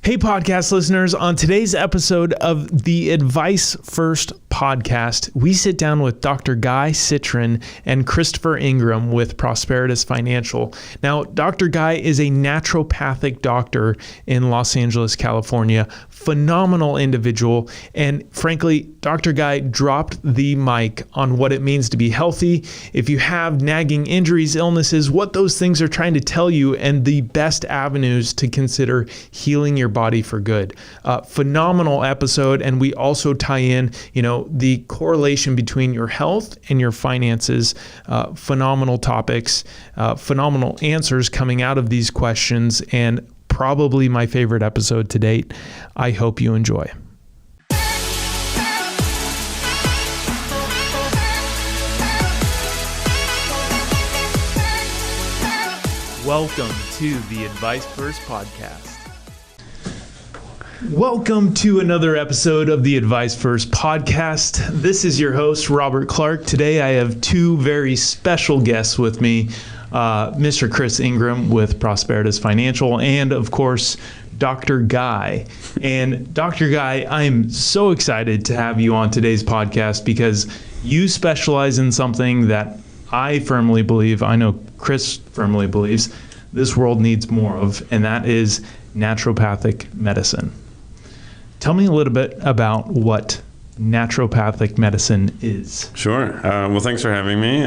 Hey, podcast listeners. On today's episode of the Advice First podcast, we sit down with Dr. Guy Citrin and Christopher Ingram with Prosperitas Financial. Now, Dr. Guy is a naturopathic doctor in Los Angeles, California. Phenomenal individual. And frankly, Dr. Guy dropped the mic on what it means to be healthy, if you have nagging injuries, illnesses, what those things are trying to tell you, and the best avenues to consider healing your body for good. Phenomenal episode. And we also tie in, the correlation between your health and your finances. Phenomenal topics, phenomenal answers coming out of these questions, and probably my favorite episode to date. I hope you enjoy. Welcome to the Advice First podcast. Welcome to another episode of the Advice First podcast. This is your host, Robert Clark. Today I have two very special guests with me, Mr. Chris Ingram with Prosperitas Financial, and of course, Dr. Guy. And Dr. Guy, I'm so excited to have you on today's podcast because you specialize in something that I firmly believe, I know Chris firmly believes, this world needs more of, and that is naturopathic medicine. Tell me a little bit about what naturopathic medicine is. Sure. Well, thanks for having me.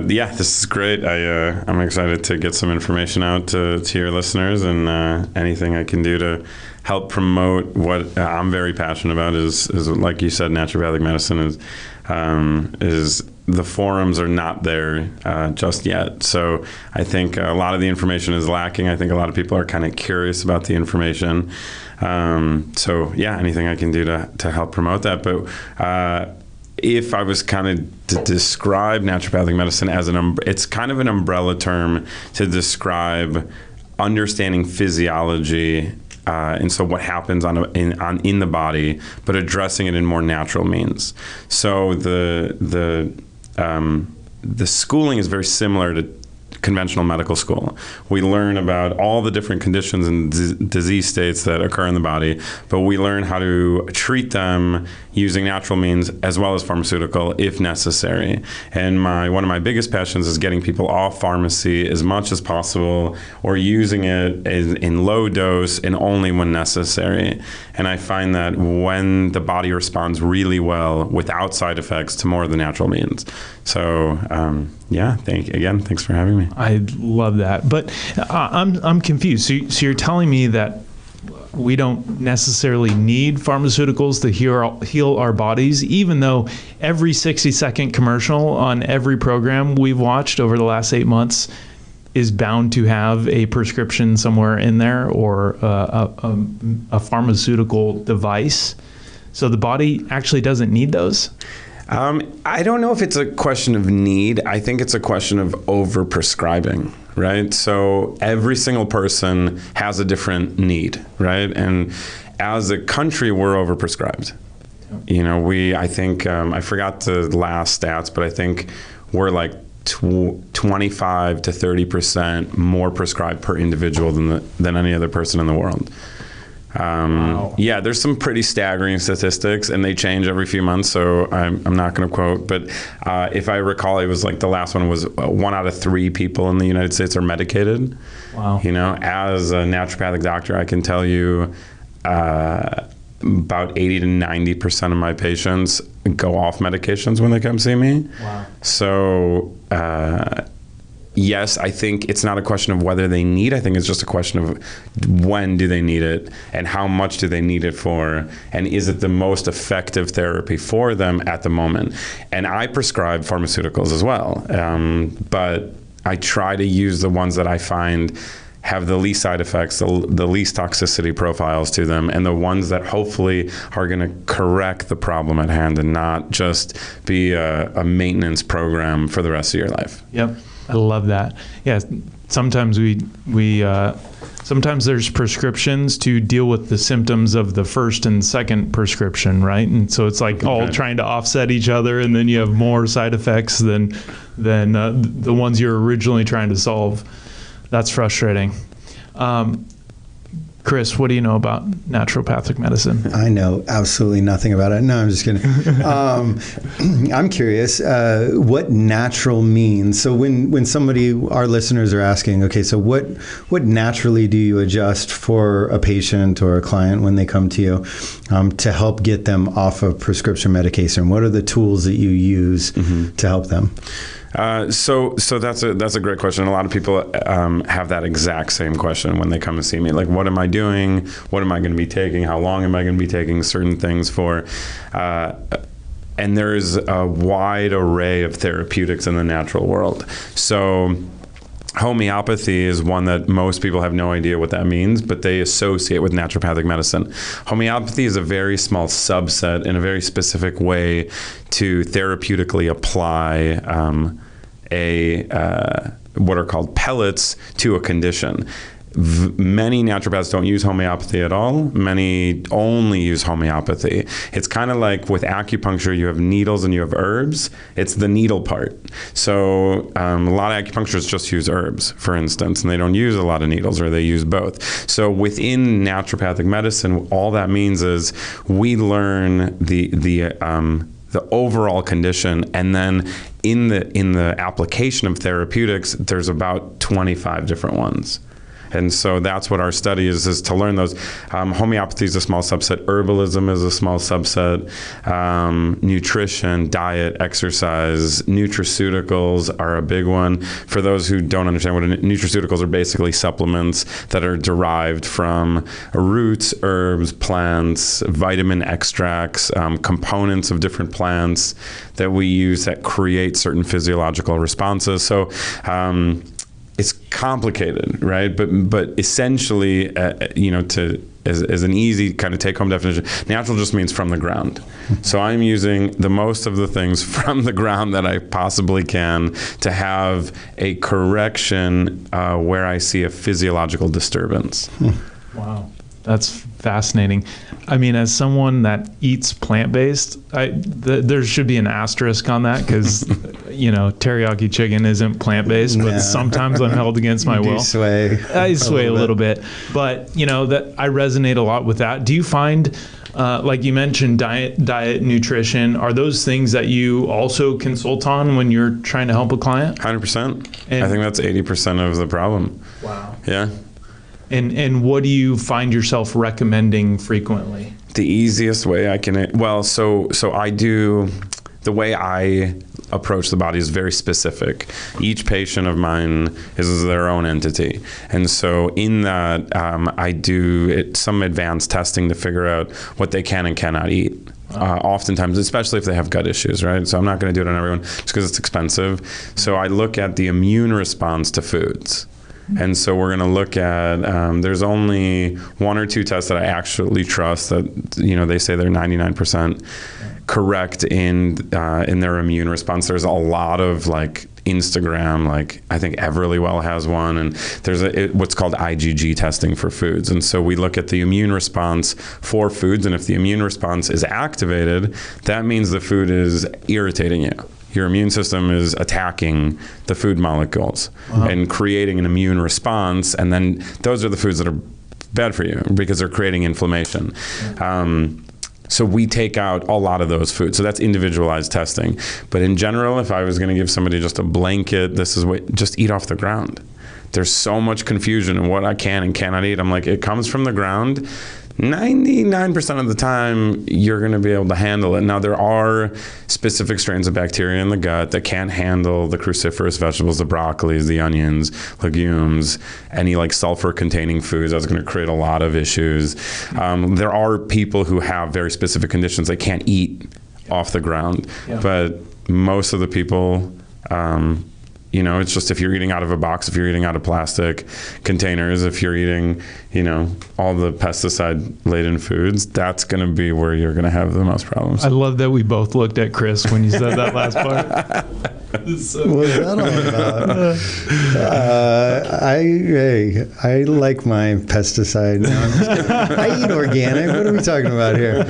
This is great. I'm excited to get some information out to your listeners, and anything I can do to help promote what I'm very passionate about is like you said, naturopathic medicine is the forums are not there just yet. So I think a lot of the information is lacking. I think a lot of people are kind of curious about the information. Anything I can do to help promote that. But if I was kind of to describe naturopathic medicine as it's kind of an umbrella term to describe understanding physiology, and so what happens in the body, but addressing it in more natural means. So the schooling is very similar to conventional medical school. We learn about all the different conditions and disease states that occur in the body, but we learn how to treat them using natural means as well as pharmaceutical if necessary. And one of my biggest passions is getting people off pharmacy as much as possible, or using it in low dose and only when necessary. And I find that when the body responds really well without side effects to more of the natural means. So thanks for having me. I love that, but I'm confused. So you're telling me that we don't necessarily need pharmaceuticals to heal our bodies, even though every 60-second commercial on every program we've watched over the last 8 months is bound to have a prescription somewhere in there, or a pharmaceutical device. So the body actually doesn't need those? I don't know if it's a question of need. I think it's a question of over-prescribing, right? So every single person has a different need, right? And as a country, we're overprescribed. I think, I forgot the last stats, but I think we're like 25 to 30% more prescribed per individual than any other person in the world. Wow. Yeah, there's some pretty staggering statistics, and they change every few months, so I'm not going to quote, but if I recall, it was like the last one was 1 out of 3 people in the United States are medicated. Wow. As a naturopathic doctor, I can tell you about 80 to 90% of my patients go off medications when they come see me. Wow. So, yes, I think it's not a question of whether they need. I think it's just a question of when do they need it and how much do they need it for, and is it the most effective therapy for them at the moment. And I prescribe pharmaceuticals as well, but I try to use the ones that I find have the least side effects, the least toxicity profiles to them, and the ones that hopefully are going to correct the problem at hand and not just be a maintenance program for the rest of your life. Yep. I love that. Yeah, sometimes sometimes there's prescriptions to deal with the symptoms of the first and second prescription, right? And so it's like all trying to offset each other, and then you have more side effects than the ones you're originally trying to solve. That's frustrating. Chris, what do you know about naturopathic medicine? I know absolutely nothing about it. No, I'm just kidding. I'm curious what natural means. So when somebody, our listeners are asking, okay, so what naturally do you adjust for a patient or a client when they come to you to help get them off of prescription medication? What are the tools that you use to help them? So that's a great question. A lot of people have that exact same question when they come to see me. Like, what am I doing? What am I going to be taking? How long am I going to be taking certain things for? And there's a wide array of therapeutics in the natural world. So homeopathy is one that most people have no idea what that means, but they associate with naturopathic medicine. Homeopathy is a very small subset in a very specific way to therapeutically apply what are called pellets to a condition. Many naturopaths don't use homeopathy at all. Many only use homeopathy. It's kind of like with acupuncture, you have needles and you have herbs. It's the needle part. So a lot of acupuncturists just use herbs, for instance, and they don't use a lot of needles, or they use both. So within naturopathic medicine, all that means is we learn the overall condition, and then in the application of therapeutics, there's about 25 different ones. And so that's what our study is to learn those. Homeopathy is a small subset. Herbalism is a small subset. Nutrition, diet, exercise, nutraceuticals are a big one. For those who don't understand, nutraceuticals are basically supplements that are derived from roots, herbs, plants, vitamin extracts, components of different plants that we use that create certain physiological responses. So it's complicated, right? But essentially, as an easy kind of take-home definition, natural just means from the ground. So I'm using the most of the things from the ground that I possibly can to have a correction where I see a physiological disturbance. Wow. That's fascinating. I mean, as someone that eats plant-based, there should be an asterisk on that because, teriyaki chicken isn't plant-based, but sometimes I'm held against my will. I sway a little bit. But, that I resonate a lot with that. Do you find, like you mentioned, diet, nutrition, are those things that you also consult on when you're trying to help a client? 100%. I think that's 80% of the problem. Wow. Yeah. And what do you find yourself recommending frequently? The easiest way I can, so I do, the way I approach the body is very specific. Each patient of mine is their own entity. And so in that, I do some advanced testing to figure out what they can and cannot eat. Oftentimes, especially if they have gut issues, right? So I'm not going to do it on everyone just because it's expensive. So I look at the immune response to foods. And so we're going to look at, there's only one or two tests that I actually trust that, they say they're 99% correct in their immune response. There's a lot of Instagram, I think Beverly has one, and there's what's called IgG testing for foods. And so we look at the immune response for foods, and if the immune response is activated, that means the food is irritating you. Your immune system is attacking the food molecules and creating an immune response, and then those are the foods that are bad for you because they're creating inflammation. So we take out a lot of those foods. So that's individualized testing. But in general, if I was going to give somebody just a blanket, just eat off the ground. There's so much confusion in what I can and cannot eat. I'm like, it comes from the ground. 99% of the time, you're going to be able to handle it. Now, there are specific strains of bacteria in the gut that can't handle the cruciferous vegetables, the broccolis, the onions, legumes, any sulfur-containing foods. That's going to create a lot of issues. There are people who have very specific conditions they can't eat off the ground. Yeah. But most of the people, it's just if you're eating out of a box, if you're eating out of plastic containers, if you're eating, all the pesticide-laden foods, that's going to be where you're going to have the most problems. I love that we both looked at Chris when you said that last part. What was that all about? I like my pesticide. No, I'm just kidding. I eat organic. What are we talking about here?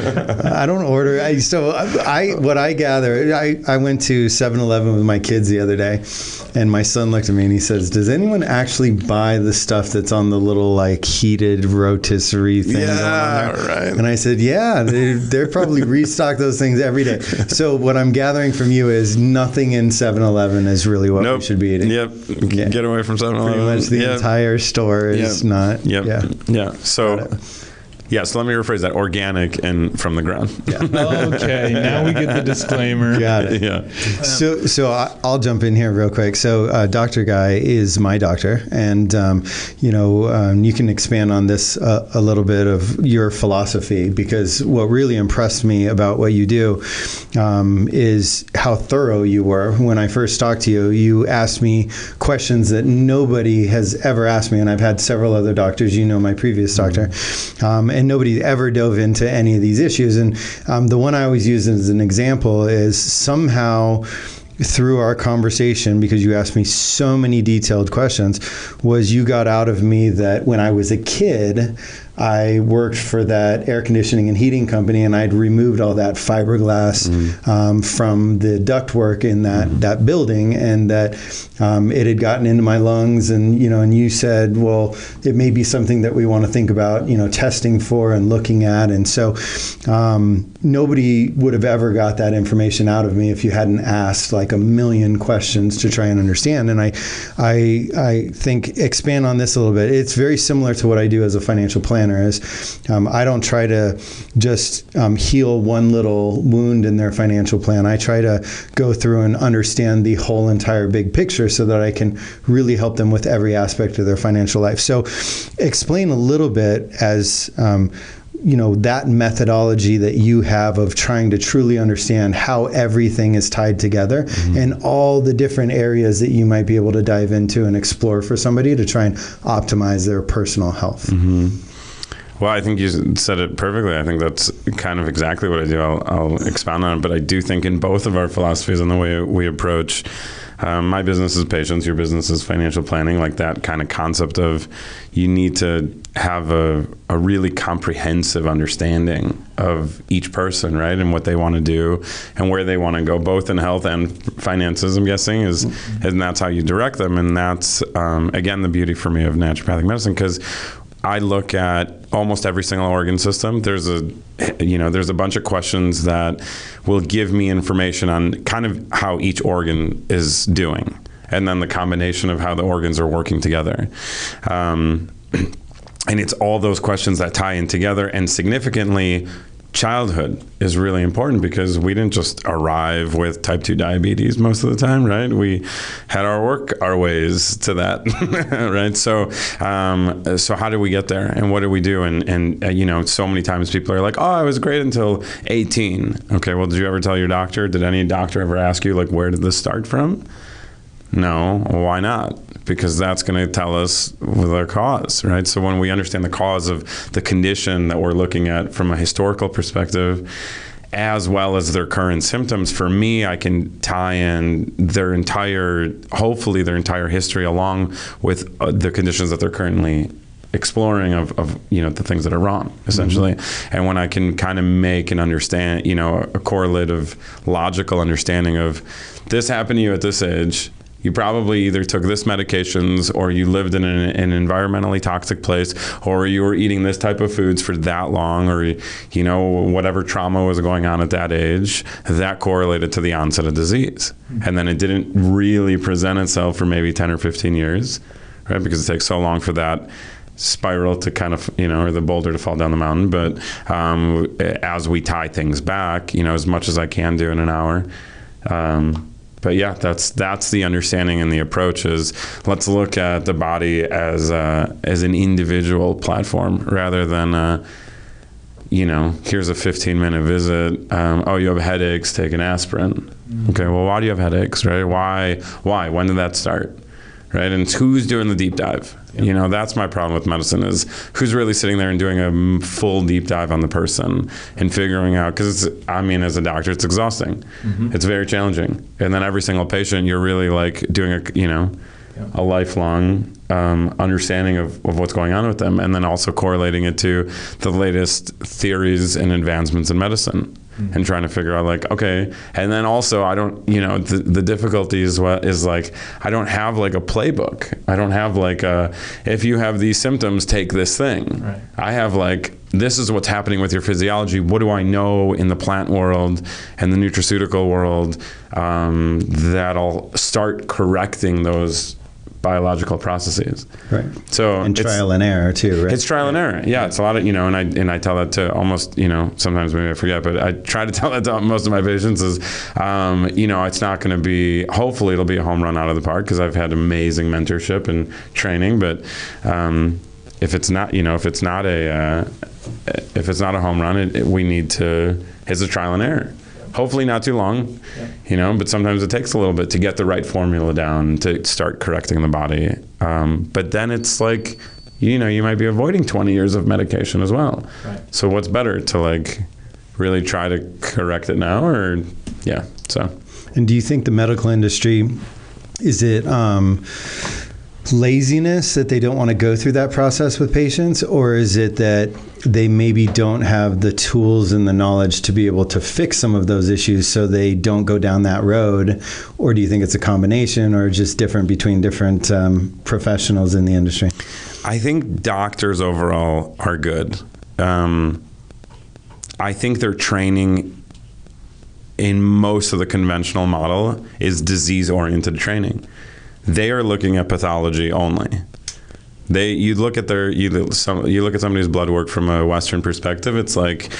I don't order. What I gather, I went to 7-Eleven with my kids the other day, And my son looked at me and he says, does anyone actually buy the stuff that's on the little like heated rotisserie thing going on there? Right. And I said, yeah, they're probably restock those things every day. So what I'm gathering from you is nothing in 7-Eleven is really what we should be eating. Yep. Yeah. Get away from 7-Eleven. Pretty much the entire store is not. Yep. Yeah. So let me rephrase that. Organic and from the ground. Yeah. Okay, now we get the disclaimer. Got it. Yeah. So I'll jump in here real quick. So Dr. Guy is my doctor, and you can expand on this a little bit of your philosophy, because what really impressed me about what you do is how thorough you were. When I first talked to you, you asked me questions that nobody has ever asked me, and I've had several other doctors. My previous doctor. And nobody ever dove into any of these issues. And the one I always use as an example is somehow through our conversation, because you asked me so many detailed questions, was you got out of me that when I was a kid, I worked for that air conditioning and heating company, and I'd removed all that fiberglass from the ductwork in that building, and that it had gotten into my lungs. And you said, well, it may be something that we want to think about, testing for and looking at. And so nobody would have ever got that information out of me if you hadn't asked like a million questions to try and understand. And I think expand on this a little bit. It's very similar to what I do as a financial planner. Is I don't try to just heal one little wound in their financial plan. I try to go through and understand the whole entire big picture so that I can really help them with every aspect of their financial life. So explain a little bit as that methodology that you have of trying to truly understand how everything is tied together and all the different areas that you might be able to dive into and explore for somebody to try and optimize their personal health. Well, I think you said it perfectly. I think that's kind of exactly what I do. I'll expound on it, but I do think in both of our philosophies and the way we approach, my business is patients, your business is financial planning, like that kind of concept of you need to have a really comprehensive understanding of each person, right? And what they want to do and where they want to go, both in health and finances, I'm guessing, and that's how you direct them. And that's, again, the beauty for me of naturopathic medicine, because I look at almost every single organ system. There's a bunch of questions that will give me information on kind of how each organ is doing, and then the combination of how the organs are working together. And it's all those questions that tie in together. And significantly, childhood is really important, because we didn't just arrive with type 2 diabetes most of the time, right? We had our ways to that, right? So how did we get there, and what did we do? And so many times people are like, oh, I was great until 18. Okay, well, did you ever tell your doctor? Did any doctor ever ask you, like, where did this start from? No. Why not? Because that's going to tell us the cause, right? So when we understand the cause of the condition that we're looking at from a historical perspective, as well as their current symptoms, for me, I can tie in hopefully their entire history along with the conditions that they're currently exploring of the things that are wrong, essentially. And when I can kind of make and understand, a correlative, logical understanding of this happened to you at this age, you probably either took this medications, or you lived in an environmentally toxic place, or you were eating this type of foods for that long, or whatever trauma was going on at that age, that correlated to the onset of disease. And then it didn't really present itself for maybe 10 or 15 years, right? Because it takes so long for that spiral to kind of, or the boulder to fall down the mountain. But as we tie things back, as much as I can do in an hour, but yeah, that's the understanding and the approach is, let's look at the body as an individual platform rather than, here's a 15-minute visit. Oh, you have headaches, take an aspirin. Okay, well, why do you have headaches, right? Why? When did that start? Right? And who's doing the deep dive? Yep. That's my problem with medicine, is who's really sitting there and doing a full deep dive on the person and figuring out, because as a doctor, it's exhausting. It's very challenging. And then every single patient, you're really like doing a lifelong understanding of what's going on with them, and then also correlating it to the latest theories and advancements in medicine. and trying to figure out like, okay. And then also I don't, the difficulty is like, I don't have like a playbook. I don't have like if you have these symptoms, take this thing. Right. I have like, this is what's happening with your physiology. What do I know in the plant world and the nutraceutical world that'll start correcting those biological processes. Right. So and trial and error too, right? It's trial and error. Yeah, it's a lot of, and I tell that to almost, sometimes maybe I forget, but I try to tell that to most of my patients is, it's not going to be, hopefully it'll be a home run out of the park because I've had amazing mentorship and training, but if it's not, if it's not a home run, we need to, it's a trial and error. Hopefully not too long, but sometimes it takes a little bit to get the right formula down to start correcting the body. But then it's like, you might be avoiding 20 years of medication as well. Right. So what's better to like really try to correct it now or, so. And do you think the medical industry, is it laziness that they don't want to go through that process with patients, or is it that they maybe don't have the tools and the knowledge to be able to fix some of those issues so they don't go down that road? Or do you think it's a combination or just different between different professionals in the industry? I think doctors overall are good. I think their training in most of the conventional model is disease-oriented training. They are looking at pathology only. You look at somebody's blood work from a Western perspective. It's like,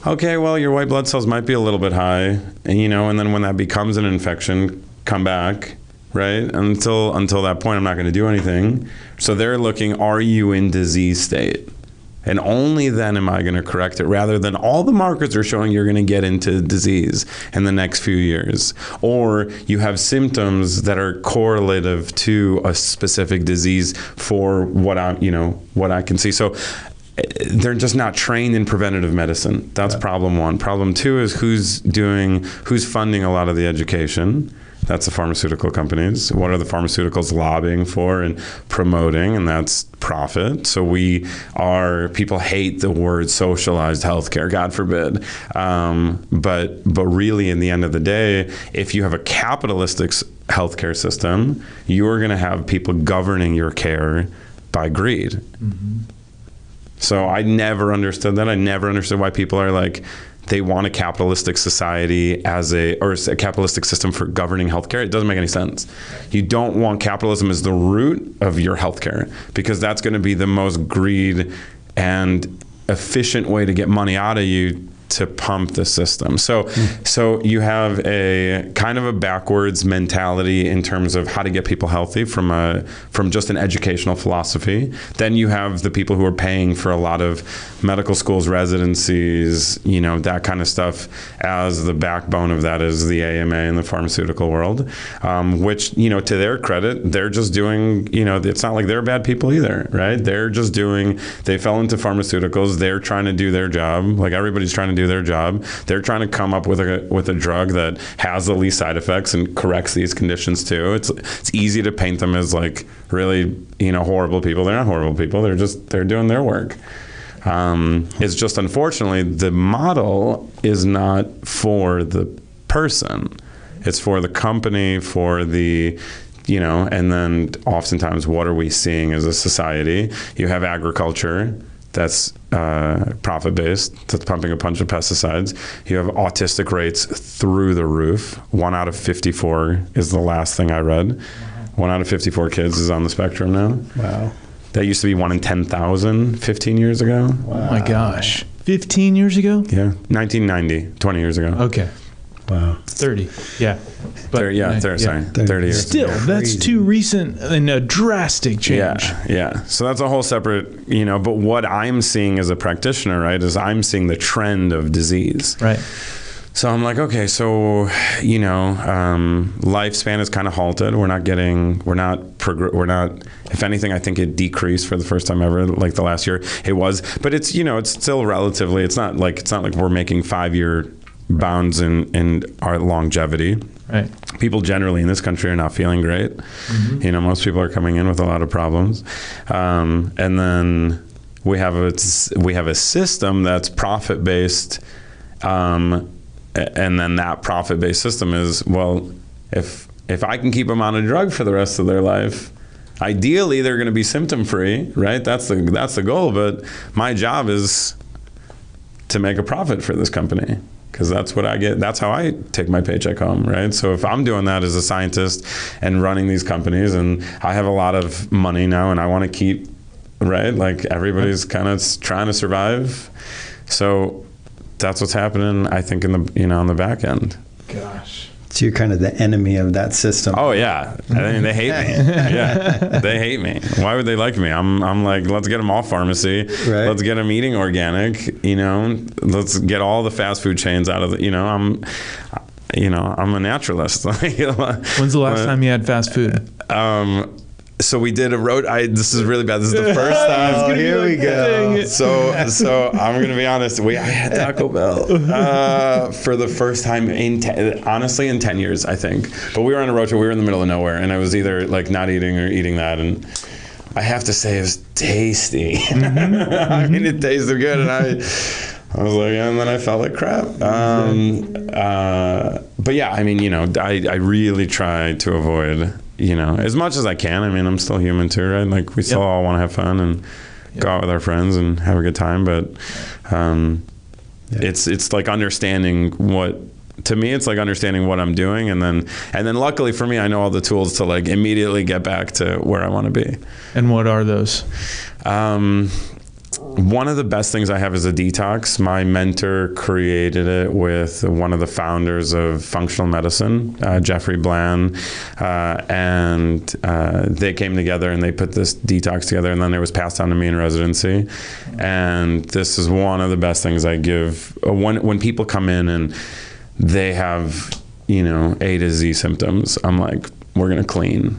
okay, well, your white blood cells might be a little bit high, and then when that becomes an infection, come back, right? Until that point, I'm not going to do anything. So they're looking, are you in disease state? And only then am I going to correct it, rather than all the markers are showing you're going to get into disease in the next few years. Or you have symptoms that are correlative to a specific disease for what I can see. So they're just not trained in preventative medicine. That's problem one. Problem two is who's funding a lot of the education. That's the pharmaceutical companies. What are the pharmaceuticals lobbying for and promoting? And that's profit. So people hate the word socialized healthcare, God forbid. But really, in the end of the day, if you have a capitalistic healthcare system, you're going to have people governing your care by greed. Mm-hmm. So I never understood that. I never understood why people are like, they want a capitalistic society or a capitalistic system for governing healthcare. It doesn't make any sense. You don't want capitalism as the root of your healthcare, because that's going to be the most greed and efficient way to get money out of you to pump the system. So you have a kind of a backwards mentality in terms of how to get people healthy from just an educational philosophy. Then you have the people who are paying for a lot of medical schools, residencies, that kind of stuff. As the backbone of that is the AMA and the pharmaceutical world, which, to their credit, they're just doing, it's not like they're bad people either, right? They fell into pharmaceuticals. They're trying to do their job. Like everybody's trying to do their job. They're trying to come up with a drug that has the least side effects and corrects these conditions too. It's easy to paint them as like really, horrible people. They're not horrible people. They're doing their work. It's just, unfortunately, the model is not for the person. It's for the company, for the, and then oftentimes what are we seeing as a society? You have agriculture that's profit-based, that's pumping a bunch of pesticides. You have autistic rates through the roof. 1 out of 54 is the last thing I read. 1 out of 54 kids is on the spectrum now. Wow. That used to be 1 in 10,000 15 years ago. Wow. Oh my gosh. 15 years ago? Yeah. 1990, 20 years ago. Okay. Wow. 30. Yeah. But 30 years. Still, that's too recent and a drastic change. Yeah. So that's a whole separate, but what I'm seeing as a practitioner, right, is I'm seeing the trend of disease. Right. So I'm like, okay, so, lifespan is kind of halted. We're not, if anything, I think it decreased for the first time ever, like the last year it was, but it's, it's still relatively, it's not like we're making 5-year bounds in our longevity. Right. People generally in this country are not feeling great. Mm-hmm. Most people are coming in with a lot of problems. And then we have a system that's profit-based, and then that profit-based system is, well, if I can keep them on a drug for the rest of their life, ideally they're going to be symptom-free, right? That's the goal. But my job is to make a profit for this company, because that's what I get. That's how I take my paycheck home, right? So if I'm doing that as a scientist and running these companies, and I have a lot of money now, and I want to keep, right? Like everybody's kind of trying to survive. So that's what's happening, I think, on the back end. Gosh. So you're kind of the enemy of that system. Oh yeah, I mean, they hate me. Yeah, they hate me. Why would they like me? I'm like, let's get them all pharmacy. Right. Let's get them eating organic. Let's get all the fast food chains out of the. I'm a naturalist. When's the last time you had fast food? So we did a road. This is really bad. This is the first time. Oh, here we go. So I'm gonna be honest. I had Taco Bell for the first time in 10 years, I think. But we were on a road trip. We were in the middle of nowhere, and I was either like not eating or eating that. And I have to say, it was tasty. I mean, it tasted good, and I was like, and then I felt like crap. But yeah, I mean, I really try to avoid. As much as I can. I mean, I'm still human too, right? Like we still all want to have fun and go out with our friends and have a good time. But it's like understanding to me, it's like understanding what I'm doing. And then luckily for me, I know all the tools to like immediately get back to where I want to be. And what are those? One of the best things I have is a detox. My mentor created it with one of the founders of functional medicine, Jeffrey Bland, and they came together and they put this detox together, and then it was passed down to me in residency. And this is one of the best things I give. When people come in and they have, A to Z symptoms, I'm like, we're going to clean.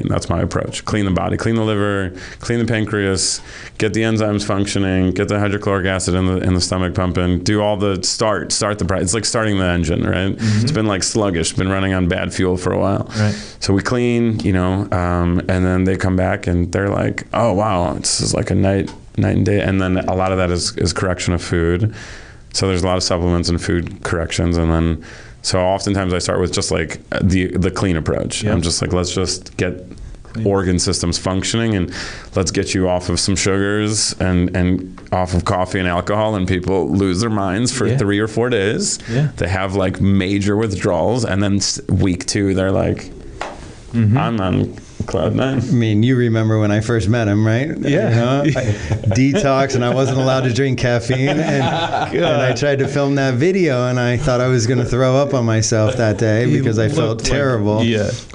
That's my approach. Clean the body, clean the liver, clean the pancreas, get the enzymes functioning, get the hydrochloric acid in the stomach pumping, do all the start the, it's like starting the engine, right? Mm-hmm. It's been like sluggish, been running on bad fuel for a while. Right. So we clean, and then they come back and they're like, oh wow, this is like a night and day. And then a lot of that is correction of food. So there's a lot of supplements and food corrections, and then so oftentimes I start with just like the clean approach. Yep. I'm just like, let's just get organ systems functioning, and let's get you off of some sugars and off of coffee and alcohol, and people lose their minds for 3 or 4 days. Yeah. They have like major withdrawals, and then week 2 they're like, I'm on cloud 9. I mean, you remember when I first met him, right? Yeah. Detox, and I wasn't allowed to drink caffeine, and I tried to film that video, and I thought I was going to throw up on myself that day because I felt terrible.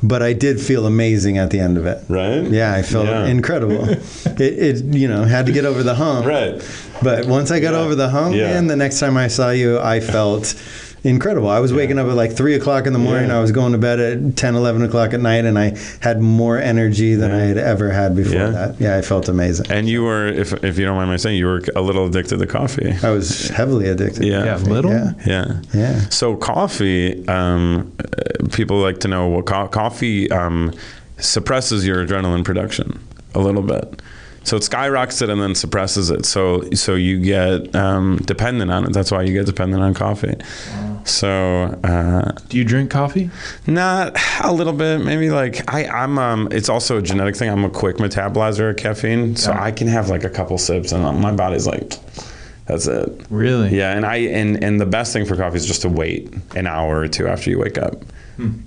But I did feel amazing at the end of it. Right? Yeah, I felt incredible. It had to get over the hump. Right. But once I got over the hump, man, the next time I saw you, I felt incredible. I was waking up at like 3 o'clock in the morning. I was going to bed at 10, 11 o'clock at night, and I had more energy than I had ever had before that. Yeah, I felt amazing. And you were, if you don't mind my saying, you were a little addicted to coffee. I was heavily addicted. Yeah, little? Yeah. So coffee, people like to know what coffee suppresses your adrenaline production a little bit. So it skyrockets it and then suppresses it. So you get dependent on it. That's why you get dependent on coffee. Wow. So do you drink coffee? Not a little bit, maybe like I'm. It's also a genetic thing. I'm a quick metabolizer of caffeine, so I can have like a couple sips and my body's like, that's it. Really? Yeah, and the best thing for coffee is just to wait an hour or 2 after you wake up.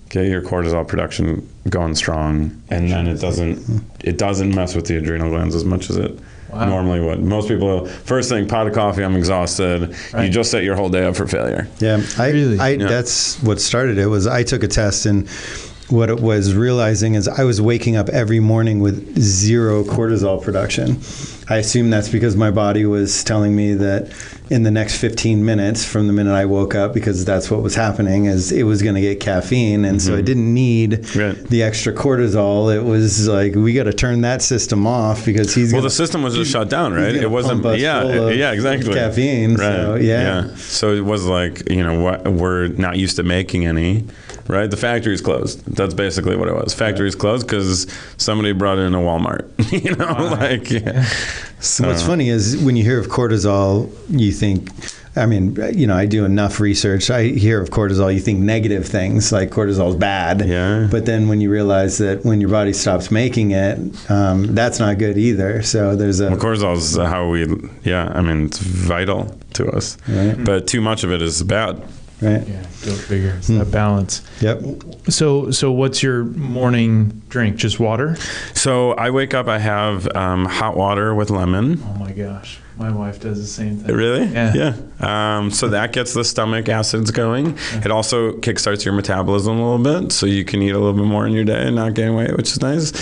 Get your cortisol production going strong, and then it doesn't mess with the adrenal glands as much as it normally would. Most people, first thing, pot of coffee, I'm exhausted. Right. You just set your whole day up for failure. Yeah, that's what started it. Was I took a test, and what it was realizing is I was waking up every morning with 0 cortisol production. I assume that's because my body was telling me that in the next 15 minutes from the minute I woke up, because that's what was happening, is it was going to get caffeine. And so I didn't need the extra cortisol. It was like, we got to turn that system off because the system was just shut down, right? It wasn't, exactly. Caffeine. Right. So it was like, we're not used to making any. Right, the factory's closed. That's basically what it was. Factory's closed because somebody brought it in a Walmart. So what's funny is when you hear of cortisol, you think I mean, I do enough research. I hear of cortisol, you think negative things like cortisol is bad. Yeah. But then when you realize that when your body stops making it, that's not good either. So there's a... Well, cortisol is it's vital to us. Right. But too much of it is bad. Right. Yeah, go figure. It's that balance. Yep. So what's your morning drink? Just water? So I wake up, I have hot water with lemon. Oh my gosh. My wife does the same thing. Really? Yeah. So that gets the stomach acids going. It also kickstarts your metabolism a little bit, so you can eat a little bit more in your day and not gain weight, which is nice.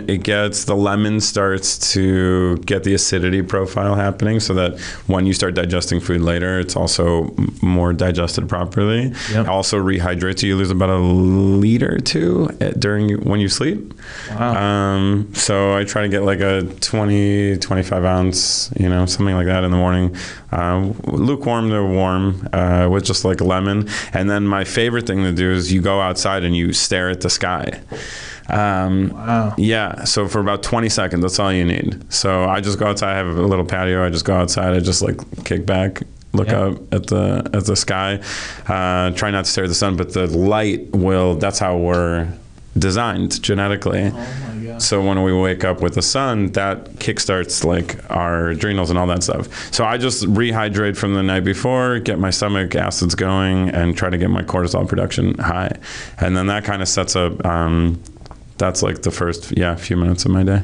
It gets the lemon starts to get the acidity profile happening, so that when you start digesting food later, it's also more digested properly. Yep. It also rehydrates you. You lose about a liter or two when you sleep. Wow. So I try to get like a 25 ounce, something like that in the morning, lukewarm to warm, with just like a lemon. And then my favorite thing to do is you go outside and you stare at the sky. Wow. Yeah. So for about 20 seconds, that's all you need. So I just go outside. I have a little patio. I just go outside. I just like kick back, look up at the sky, try not to stare at the sun, but the light that's how we're designed genetically. Oh my God. So when we wake up with the sun, that kickstarts like our adrenals and all that stuff. So I just rehydrate from the night before, get my stomach acids going, and try to get my cortisol production high. And then that kind of sets up, that's like the first few minutes of my day.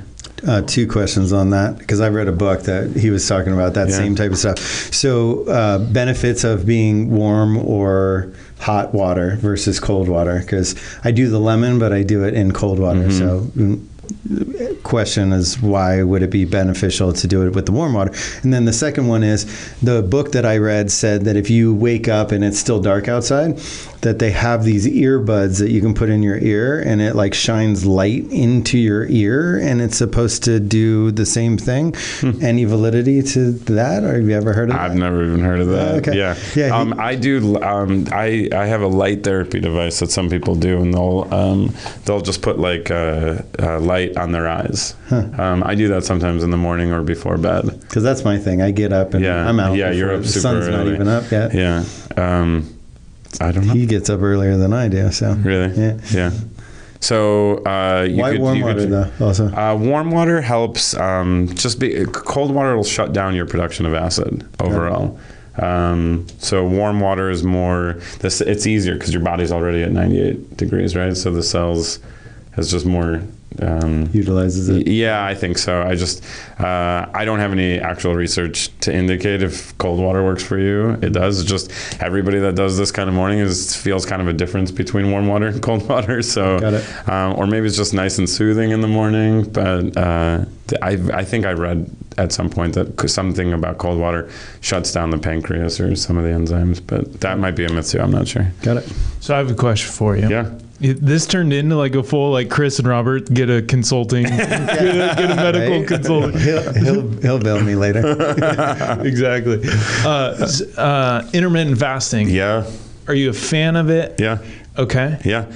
2 questions on that, because I read a book that he was talking about that same type of stuff. So benefits of being warm or hot water versus cold water, because I do the lemon, but I do it in cold water. So question is, why would it be beneficial to do it with the warm water? And then the second one is, the book that I read said that if you wake up and it's still dark outside, that they have these earbuds that you can put in your ear, and it like shines light into your ear, and it's supposed to do the same thing. Any validity to that, or have you ever heard of that? I've never even heard of that. Okay. Yeah. I do. I have a light therapy device that some people do, and they'll just put like a light on their eyes. I do that sometimes in the morning or before bed. Because that's my thing. I get up and I'm out. Yeah, you're up the super sun's early. not even up yet. Yeah. I don't know. He gets up earlier than I do. So really. Yeah. So why warm water though? Also, warm water helps. Cold water will shut down your production of acid overall. So warm water is more. It's easier because your body's already at 98 degrees, right? So the cells has just more. Utilizes it. Yeah, I think so. I don't have any actual research to indicate if cold water works for you. It does. It's just everybody that does this kind of morning feels kind of a difference between warm water and cold water. So, got it. Or maybe it's just nice and soothing in the morning. But I think I read at some point that something about cold water shuts down the pancreas or some of the enzymes. But that might be a myth too. I'm not sure. Got it. So I have a question for you. Yeah. This turned into like a full, like Chris and Robert get a consulting, get a medical Right? consulting. He'll bill me later. Exactly. Intermittent fasting. Yeah. Are you a fan of it? Yeah. Okay. Yeah.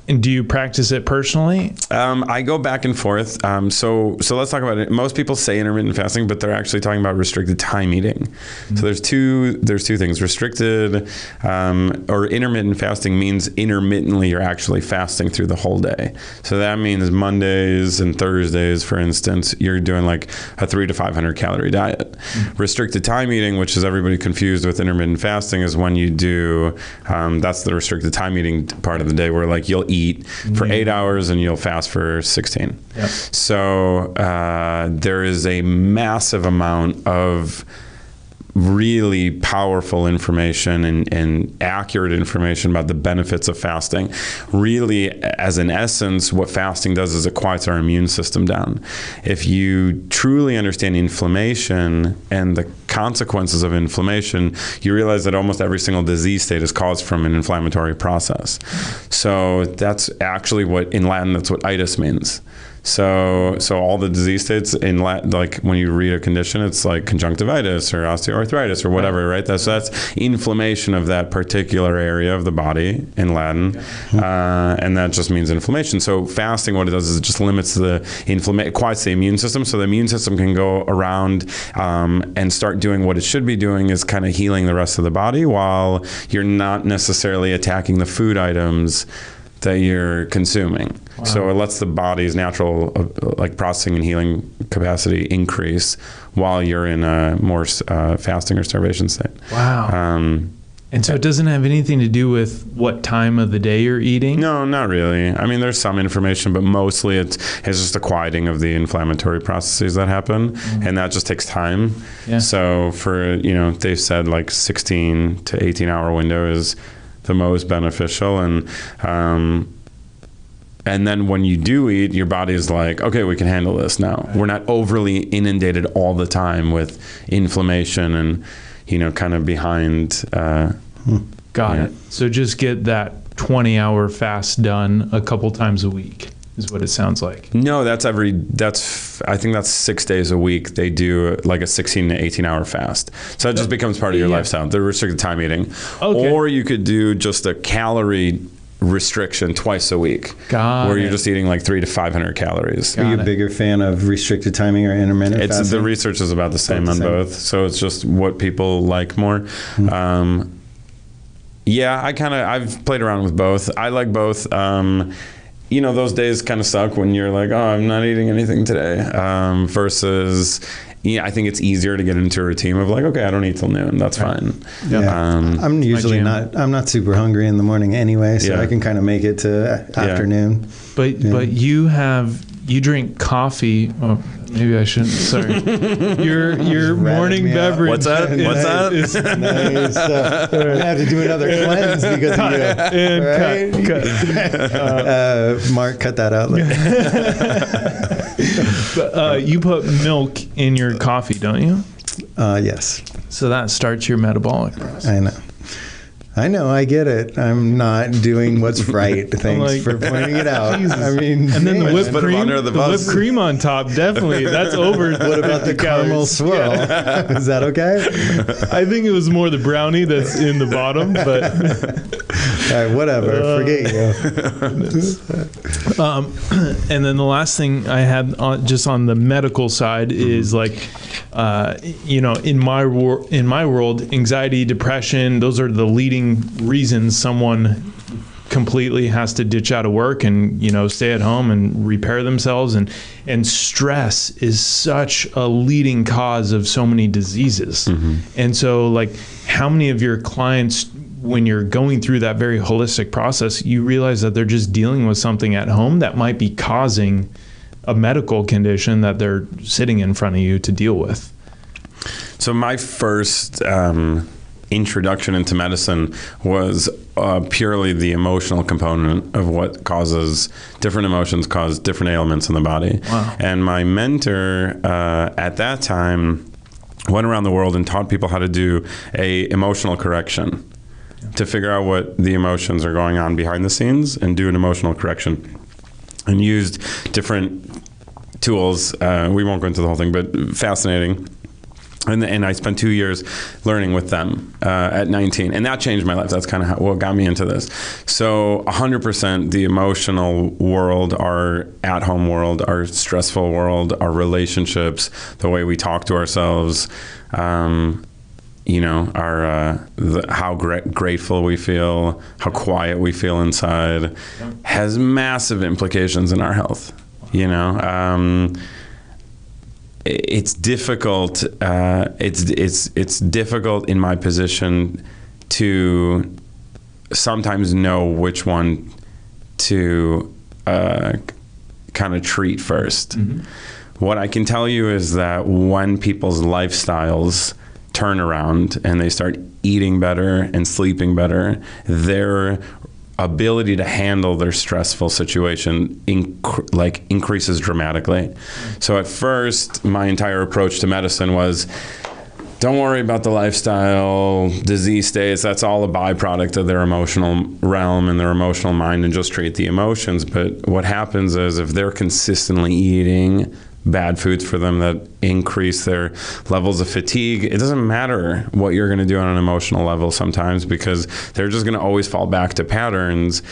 And do you practice it personally? I go back and forth. So let's talk about it. Most people say intermittent fasting, but they're actually talking about restricted time eating. Mm-hmm. So there's two things. Restricted or intermittent fasting means intermittently you're actually fasting through the whole day. So that means Mondays and Thursdays, for instance, you're doing like a 300 to 500 calorie diet. Mm-hmm. Restricted time eating, which is everybody confused with intermittent fasting, is when you do, that's the restricted time eating part of the day, where like you'll eat for 8 hours and you'll fast for 16. Yep. So there is a massive amount of really powerful information and accurate information about the benefits of fasting. Really, as an essence, what fasting does is it quiets our immune system down. If you truly understand inflammation and the consequences of inflammation, you realize that almost every single disease state is caused from an inflammatory process. So that's actually what, in Latin, that's what itis means. So all the disease states in like when you read a condition, it's like conjunctivitis or osteoarthritis or whatever, right? That's inflammation of that particular area of the body in Latin, and that just means inflammation. So fasting, what it does is it just limits the quiets the immune system, so the immune system can go around and start doing what it should be doing, is kind of healing the rest of the body while you're not necessarily attacking the food items that you're consuming. Wow. So it lets the body's natural like processing and healing capacity increase while you're in a more fasting or starvation state. Wow. And so it doesn't have anything to do with what time of the day you're eating? No, not really. I mean, there's some information, but mostly it's just a quieting of the inflammatory processes that happen, and that just takes time. Yeah. So for, they've said like 16 to 18 hour window is the most beneficial, and then when you do eat, your body is like, okay, we can handle this now. We're not overly inundated all the time with inflammation and kind of behind. Got it. So just get that 20-hour fast done a couple times a week is what it sounds like. No, I think that's 6 days a week. They do like a 16 to 18 hour fast. So that just becomes part of your lifestyle, the restricted time eating. Okay. Or you could do just a calorie restriction twice a week, where you're just eating like 300 to 500 calories. Are you a bigger fan of restricted timing or intermittent fasting? The research is about the same on both, so it's just what people like more. Mm-hmm. I've played around with both. I like both. Those days kind of suck when you're like, oh, I'm not eating anything today, versus I think it's easier to get into a routine of like, okay, I don't eat till noon. That's fine. Yeah. I'm usually I'm not super hungry in the morning anyway, so I can kind of make it to afternoon. But you drink coffee. Oh, maybe I shouldn't. Sorry. Your morning beverage. What's that? Nice. I have to do another cleanse because of you. Cut. Mark, cut that out. But, you put milk in your coffee, don't you? Yes. So that starts your metabolic process. I know, I get it. I'm not doing what's right. Thanks for pointing it out. Jesus. I mean, and then the whipped cream on top, definitely. That's over. What about the caramel swirl? Yeah. Is that okay? I think it was more the brownie that's in the bottom, but all right, whatever. Forget you. And then the last thing I had just on the medical side is like, in my world, anxiety, depression, those are the leading reasons someone completely has to ditch out of work and stay at home and repair themselves, and stress is such a leading cause of so many diseases. Mm-hmm. And so like, how many of your clients, when you're going through that very holistic process, you realize that they're just dealing with something at home that might be causing a medical condition that they're sitting in front of you to deal with? So my first introduction into medicine was purely the emotional component of what causes different emotions cause different ailments in the body. Wow. And my mentor at that time went around the world and taught people how to do a emotional correction, to figure out what the emotions are going on behind the scenes and do an emotional correction, and used different tools. We won't go into the whole thing, but fascinating. And I spent 2 years learning with them at 19, and that changed my life. That's kind of what got me into this. So 100% the emotional world, our at-home world, our stressful world, our relationships, the way we talk to ourselves, how grateful we feel, how quiet we feel inside, has massive implications in our health. It's difficult. It's difficult in my position to sometimes know which one to kind of treat first. Mm-hmm. What I can tell you is that when people's lifestyles turn around and they start eating better and sleeping better, their ability to handle their stressful situation increases dramatically. So at first, my entire approach to medicine was, don't worry about the lifestyle, disease states. That's all a byproduct of their emotional realm and their emotional mind, and just treat the emotions. But what happens is if they're consistently eating bad foods for them that increase their levels of fatigue, it doesn't matter what you're going to do on an emotional level sometimes, because they're just going to always fall back to patterns.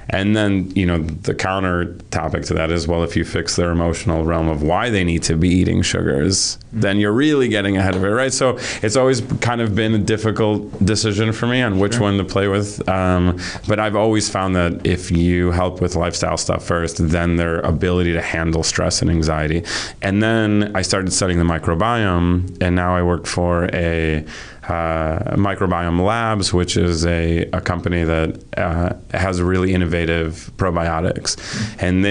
And then, the counter topic to that is, well, if you fix their emotional realm of why they need to be eating sugars, then you're really getting ahead of it, right? So it's always kind of been a difficult decision for me on which one to play with. But I've always found that if you help with lifestyle stuff first, then their ability to handle stress and anxiety. And then I started studying the microbiome, and now I work for a Microbiome Labs, which is a company that has really innovative probiotics, and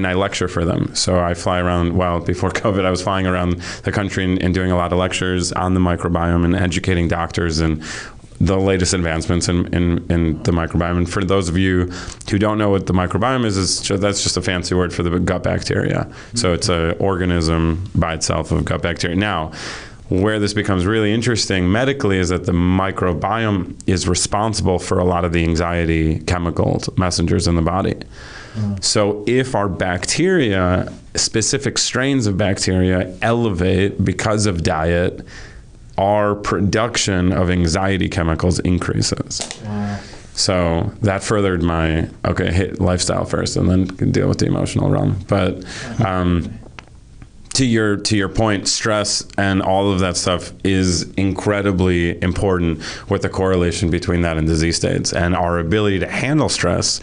I lecture for them. So I fly around. Well, before COVID, I was flying around the country and doing a lot of lectures on the microbiome and educating doctors and the latest advancements in the microbiome. And for those of you who don't know what the microbiome is, that's just a fancy word for the gut bacteria. So it's an organism by itself of gut bacteria. Now, where this becomes really interesting medically is that the microbiome is responsible for a lot of the anxiety chemicals, messengers in the body. So if our bacteria, specific strains of bacteria, elevate because of diet, our production of anxiety chemicals increases. Wow. So that furthered my, hit lifestyle first and then deal with the emotional realm. But to your point, stress and all of that stuff is incredibly important, with the correlation between that and disease states. And our ability to handle stress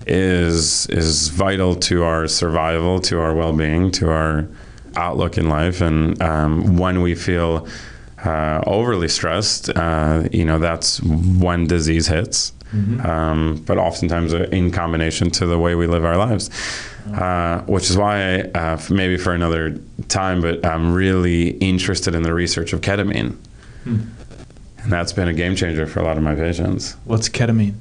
is vital to our survival, to our well-being, to our outlook in life. And when we feel overly stressed, that's when disease hits. Mm-hmm. But oftentimes in combination to the way we live our lives. Which is why, maybe for another time, but I'm really interested in the research of ketamine. And that's been a game changer for a lot of my patients. What's ketamine?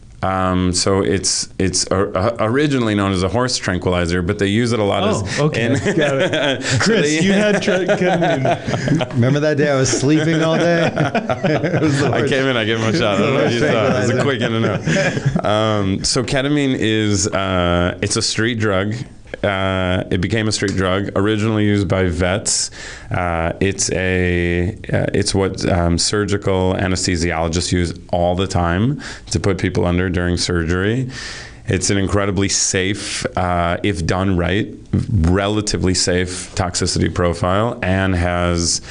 So it's originally known as a horse tranquilizer, but they use it a lot as... okay. Got it. Chris, you had ketamine. Remember that day I was sleeping all day? I came in, I gave him a shot. I don't know what you thought. It was a quick in and out. So ketamine is, it's a street drug. It became a street drug, originally used by vets. It's what surgical anesthesiologists use all the time to put people under during surgery. It's an incredibly safe, if done right, relatively safe toxicity profile, and has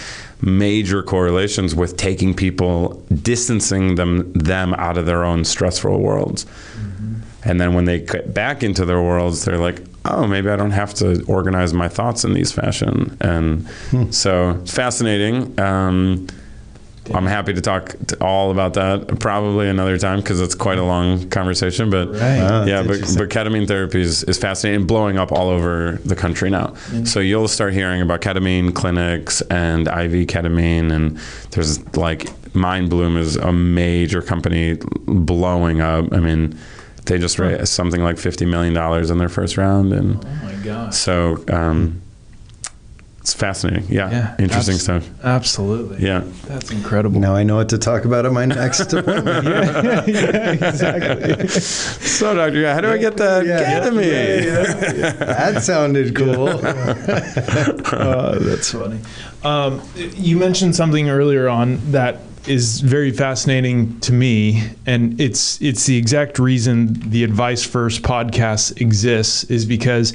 major correlations with taking people, distancing them out of their own stressful worlds. Mm-hmm. And then when they get back into their worlds, they're like, oh, maybe I don't have to organize my thoughts in these fashion. And so it's fascinating. I'm happy to talk all about that probably another time, because it's quite a long conversation. But but ketamine therapy is fascinating and blowing up all over the country now. Mm-hmm. So you'll start hearing about ketamine clinics and IV ketamine, and there's MindBloom is a major company blowing up. I mean, they just raised something like $50 million in their first round. And oh my God. So it's fascinating. Yeah. Interesting stuff. Absolutely. Yeah. That's incredible. Now I know what to talk about at my next appointment. yeah, exactly. So, Dr. Guy, how do I get that ketamine? That sounded cool. That's funny. You mentioned something earlier on that is very fascinating to me, and it's the exact reason the Advice First podcast exists, is because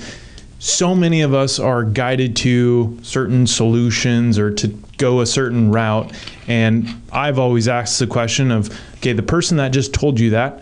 so many of us are guided to certain solutions or to go a certain route. And I've always asked the question of, okay, the person that just told you that,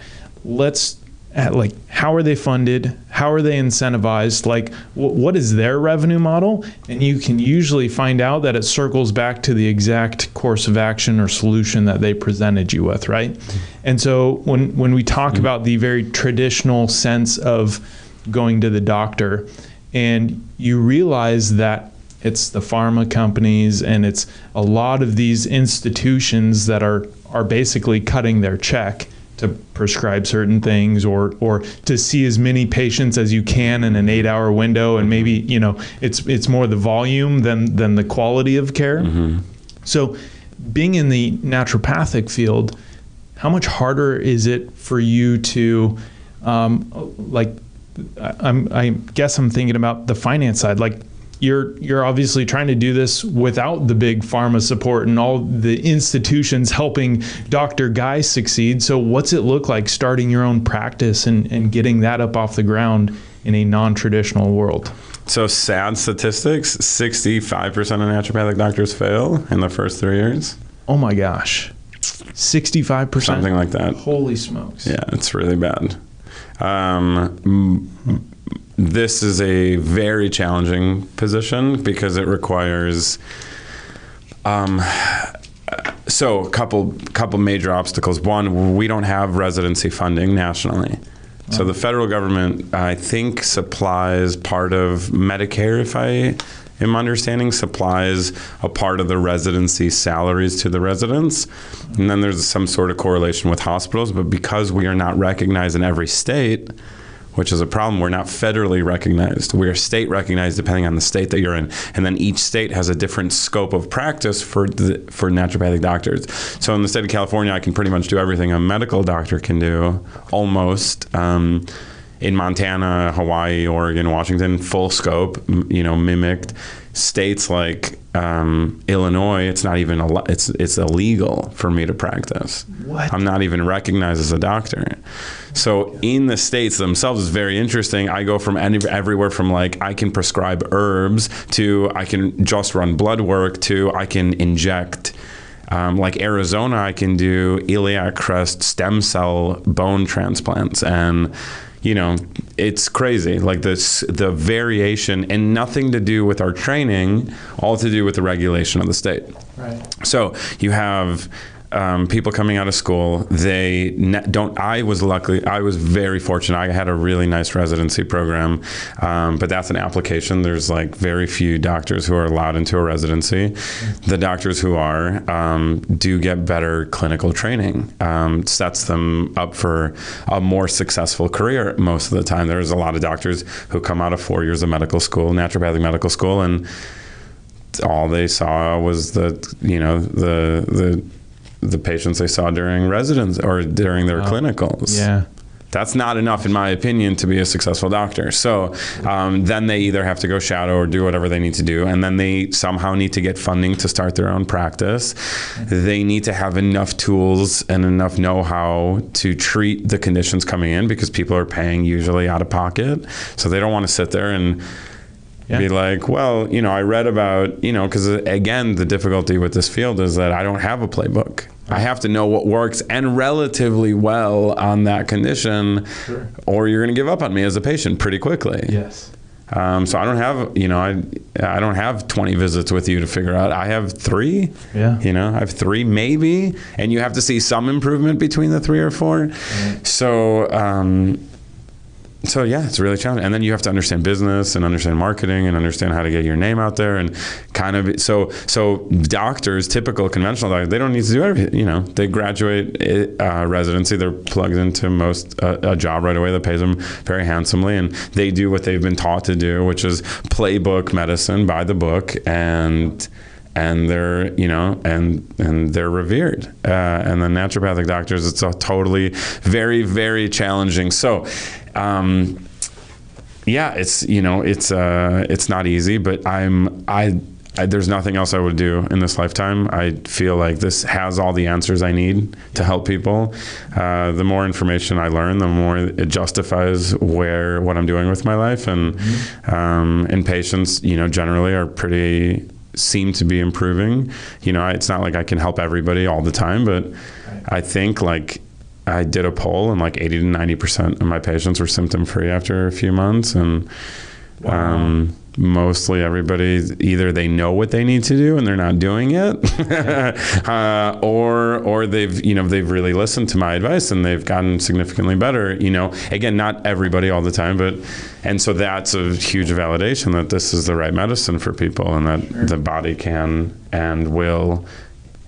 how are they funded? How are they incentivized? What is their revenue model? And you can usually find out that it circles back to the exact course of action or solution that they presented you with, right? And so when we talk about the very traditional sense of going to the doctor, and you realize that it's the pharma companies and it's a lot of these institutions that are basically cutting their check to prescribe certain things or to see as many patients as you can in an 8-hour window, and maybe it's more the volume than the quality of care. Mm-hmm. So being in the naturopathic field, how much harder is it for you to, I guess I'm thinking about the finance side. Like you're obviously trying to do this without the big pharma support and all the institutions helping Dr. Guy succeed. So what's it look like starting your own practice and getting that up off the ground in a non-traditional world? So sad statistics, 65% of naturopathic doctors fail in the first 3 years. Oh my gosh. 65%? Something like that. Holy smokes. Yeah, it's really bad. This is a very challenging position because it requires so a couple major obstacles. One, we don't have residency funding nationally. So the federal government, I think, supplies part of Medicare, if I am understanding, supplies a part of the residency salaries to the residents. And then there's some sort of correlation with hospitals. But because we are not recognized in every state, which is a problem, we're not federally recognized. We are state recognized depending on the state that you're in. And then each state has a different scope of practice for naturopathic doctors. So in the state of California, I can pretty much do everything a medical doctor can do, almost. In Montana, Hawaii, Oregon, Washington, full scope, mimicked. States like Illinois, it's not even it's illegal for me to practice. What? I'm not even recognized as a doctor. So in the states themselves, it's very interesting. I go from everywhere from like I can prescribe herbs to I can just run blood work to I can inject. Like Arizona, I can do iliac crest stem cell bone transplants, and it's crazy. Like the variation, and nothing to do with our training, all to do with the regulation of the state. Right. So you have people coming out of school. I was very fortunate. I had a really nice residency program, but that's an application. There's like very few doctors who are allowed into a residency. The doctors who are do get better clinical training, sets them up for a more successful career most of the time. There's a lot of doctors who come out of 4 years of medical school, naturopathic medical school, and all they saw was the patients they saw during residence or during their clinicals. Yeah. That's not enough, in my opinion, to be a successful doctor. So then they either have to go shadow or do whatever they need to do, and then they somehow need to get funding to start their own practice. They need to have enough tools and enough know-how to treat the conditions coming in, because people are paying usually out of pocket. So they don't want to sit there and be like, well, I read about, because again, the difficulty with this field is that I don't have a playbook. I have to know what works and relatively well on that condition, or you're going to give up on me as a patient pretty quickly. Yes. So I don't have, I don't have 20 visits with you to figure out. I have 3. Yeah. I have 3 maybe, and you have to see some improvement between the 3 or 4. Right. So yeah, it's really challenging. And then you have to understand business and understand marketing and understand how to get your name out there, and kind of, so doctors, typical conventional doctors, they don't need to do everything. They graduate residency, they're plugged into a job right away that pays them very handsomely, and they do what they've been taught to do, which is playbook medicine by the book, and they're and they're revered. And the naturopathic doctors, it's a totally very, very challenging. So it's not easy, but there's nothing else I would do in this lifetime. I feel like this has all the answers I need to help people. The more information I learn, the more it justifies what I'm doing with my life, and patients, generally seem to be improving. It's not like I can help everybody all the time, but I think I did a poll, and 80 to 90% of my patients were symptom-free after a few months, and mostly everybody, either they know what they need to do and they're not doing it, or they've really listened to my advice and they've gotten significantly better. Again, not everybody all the time, and so that's a huge validation that this is the right medicine for people, and that the body can and will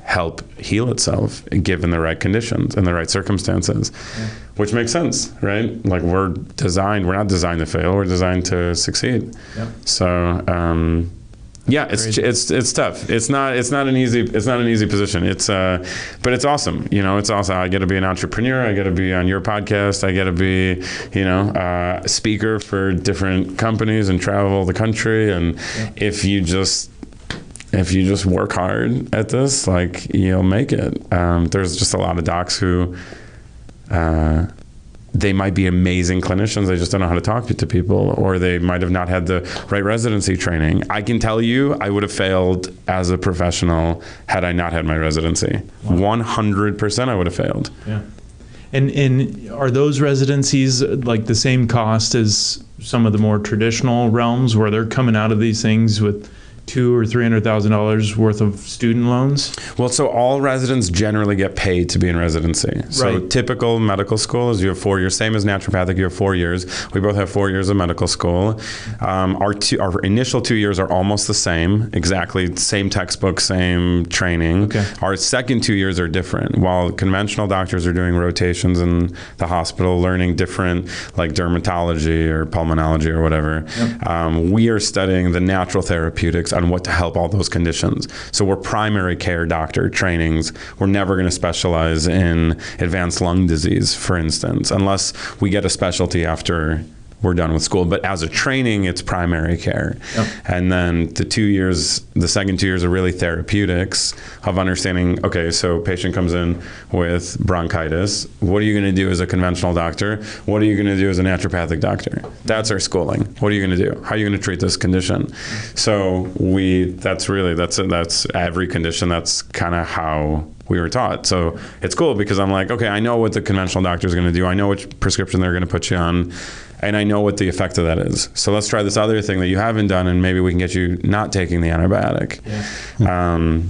help heal itself given the right conditions and the right circumstances, which makes sense, right? We're not designed to fail, we're designed to succeed. So Yeah, it's tough. It's not an easy position. But it's awesome. It's awesome. I get to be an entrepreneur. I get to be on your podcast. I get to be, a speaker for different companies and travel the country. And if you just work hard at this, like, you'll make it. There's just a lot of docs who, they might be amazing clinicians. They just don't know how to talk to people, or they might have not had the right residency training. I can tell you, I would have failed as a professional had I not had my residency. Wow. 100% I would have failed. Yeah. And are those residencies like the same cost as some of the more traditional realms where they're coming out of these things with $200,000 or $300,000 worth of student loans? Well, so all residents generally get paid to be in residency. So typical medical school is you have 4 years, same as naturopathic, you have 4 years. We both have 4 years of medical school. Our initial 2 years are almost the same, exactly same textbook, same training. Okay. Our second 2 years are different. While conventional doctors are doing rotations in the hospital, learning different, like dermatology or pulmonology or whatever, we are studying the natural therapeutics on what to help all those conditions. So we're primary care doctor trainings. We're never going to specialize in advanced lung disease, for instance, unless we get a specialty after we're done with school. But as a training, it's primary care. Yep. And then the second 2 years are really therapeutics of understanding, okay, so patient comes in with bronchitis. What are you going to do as a conventional doctor? What are you going to do as a naturopathic doctor? That's our schooling. What are you going to do? How are you going to treat this condition? So that's every condition. That's kind of how we were taught. So it's cool because I'm like, okay, I know what the conventional doctor is going to do. I know which prescription they're going to put you on. And I know what the effect of that is. So let's try this other thing that you haven't done, and maybe we can get you not taking the antibiotic. Yeah.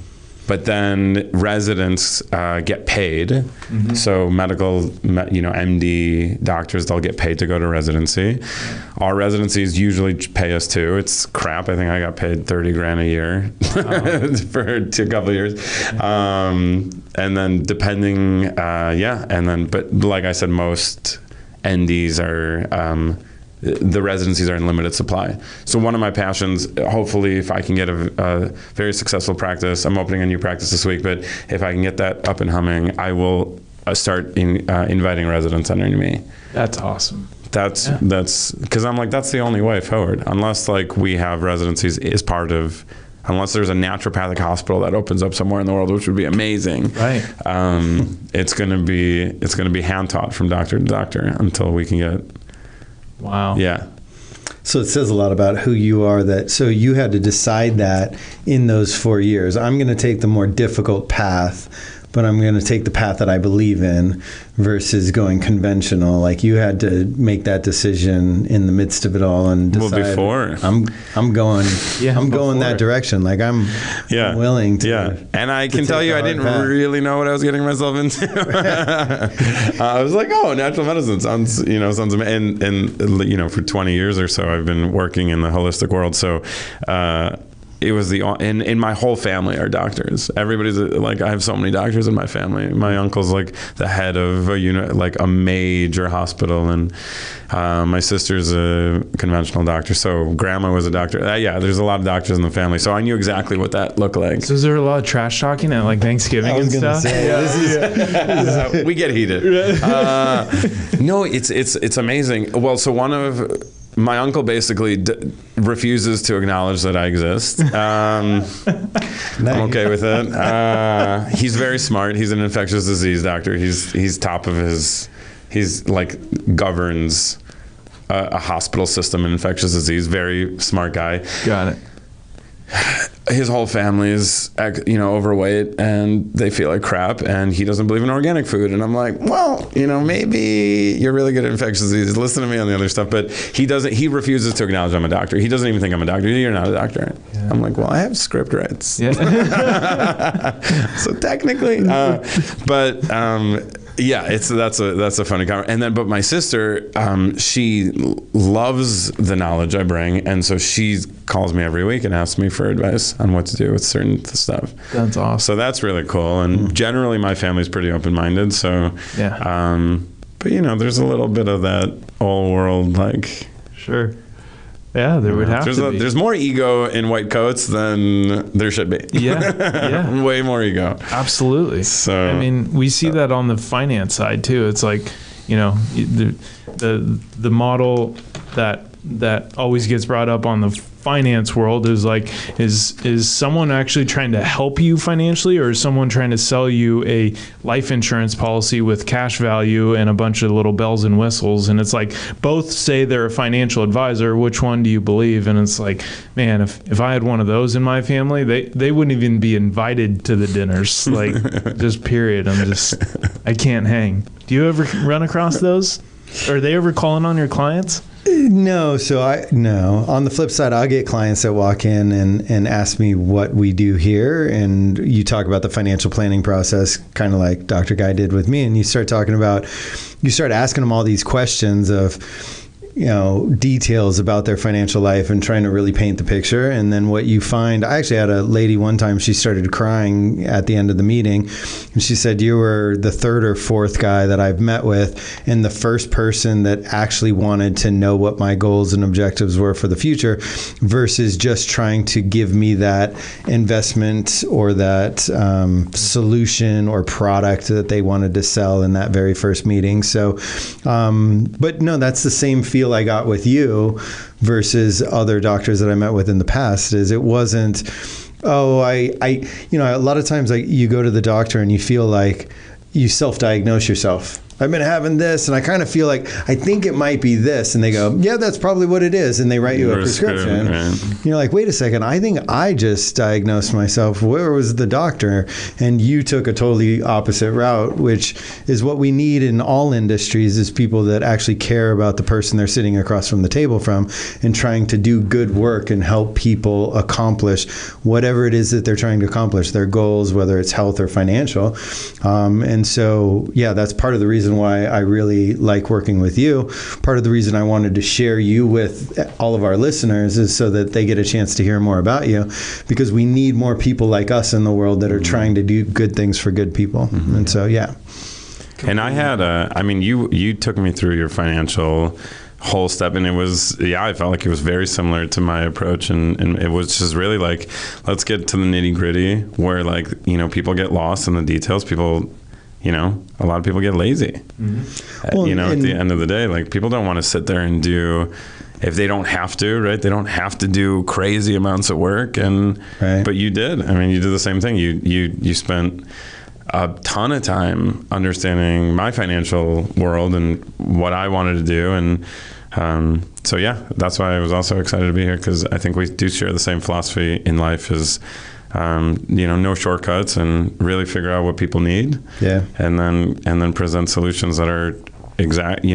But then residents get paid. Mm-hmm. So medical, MD doctors, they'll get paid to go to residency. Yeah. Our residencies usually pay us too. It's crap. I think I got paid $30,000 a year for a couple of years. Yeah. And then depending, but like I said, most NDs are, the residencies are in limited supply. So one of my passions, hopefully if I can get a very successful practice, I'm opening a new practice this week, but if I can get that up and humming, I will start inviting residents under me. That's awesome. That's because I'm like, that's the only way forward. Unless like we have residencies unless there's a naturopathic hospital that opens up somewhere in the world, which would be amazing. Right. It's going to be hand taught from doctor to doctor until we can get. Wow. Yeah. So it says a lot about who you are. So you had to decide that in those 4 years. I'm going to take the more difficult path, but I'm going to take the path that I believe in versus going conventional. Like you had to make that decision in the midst of it all and decide. Well, before I'm going that direction. Like I'm willing to. Yeah, and I can tell you, I didn't really know what I was getting myself into. I was like, oh, natural medicine sounds amazing. And for 20 years or so, I've been working in the holistic world. So. It was in my whole family are doctors. Everybody's like, I have so many doctors in my family. My uncle's like the head of a major hospital, and my sister's a conventional doctor. So grandma was a doctor. There's a lot of doctors in the family. So I knew exactly what that looked like. So is there a lot of trash talking at like Thanksgiving and stuff? We get heated. No, it's amazing. Well, so one of my uncle basically refuses to acknowledge that I exist. I'm okay with it. He's very smart. He's an infectious disease doctor. He's top of his. He's like governs a hospital system in infectious disease. Very smart guy. Got it. His whole family is, overweight and they feel like crap, and he doesn't believe in organic food. And I'm like, well, maybe you're really good at infectious disease. Listen to me on the other stuff. But he refuses to acknowledge I'm a doctor. He doesn't even think I'm a doctor. You're not a doctor. Yeah. I'm like, well, I have script rights. Yeah. So technically, that's a funny comment. And then, but my sister, she loves the knowledge I bring, and so she calls me every week and asks me for advice on what to do with certain stuff. That's awesome. So that's really cool. And generally, my family's pretty open-minded. So, but there's a little bit of that old world, like, sure. Yeah, there would have to be. There's more ego in white coats than there should be. Yeah. Way more ego. Absolutely. So I mean, we see that on the finance side too. It's like, the model that always gets brought up on the finance world is like, is someone actually trying to help you financially, or is someone trying to sell you a life insurance policy with cash value and a bunch of little bells and whistles? And it's like, both say they're a financial advisor. Which one do you believe? And it's like, man, if I had one of those in my family, they wouldn't even be invited to the dinners. Like, just period. I can't hang. Do you ever run across those? Are they ever calling on your clients? No. No. On the flip side, I'll get clients that walk in and ask me what we do here. And you talk about the financial planning process, kind of like Dr. Guy did with me. And you start asking them all these questions of, details about their financial life and trying to really paint the picture. And then what you find, I actually had a lady one time, she started crying at the end of the meeting. And she said, you were the third or fourth guy that I've met with, and the first person that actually wanted to know what my goals and objectives were for the future, versus just trying to give me that investment or that solution or product that they wanted to sell in that very first meeting. So, but no, that's the same feel I got with you versus other doctors that I met with in the past. Is it wasn't, a lot of times you go to the doctor and you feel like you self-diagnose yourself. I've been having this, and I kind of feel like I think it might be this. And they go, yeah, that's probably what it is. And they write you a prescription. You're like, wait a second, I think I just diagnosed myself. Where was the doctor? And you took a totally opposite route, which is what we need in all industries, is people that actually care about the person they're sitting across from the table from and trying to do good work and help people accomplish whatever it is that they're trying to accomplish, their goals, whether it's health or financial. And so, yeah, that's part of the reason why I really like working with you. Part of the reason I wanted to share you with all of our listeners is so that they get a chance to hear more about you, because we need more people like us in the world that are trying to do good things for good people. And so, yeah. And I had you took me through your financial whole step, and it was, I felt like it was very similar to my approach, and it was just really like, let's get to the nitty gritty, where people get lost in the details. A lot of people get lazy. Well, at the end of the day, people don't want to sit there and do, if they don't have to, right? They don't have to do crazy amounts of work. But you did. I mean, you did the same thing. You spent a ton of time understanding my financial world and what I wanted to do. And so, yeah, that's why I was also excited to be here, because I think we do share the same philosophy in life, is no shortcuts, and really figure out what people need. Yeah. And then present solutions that are exact,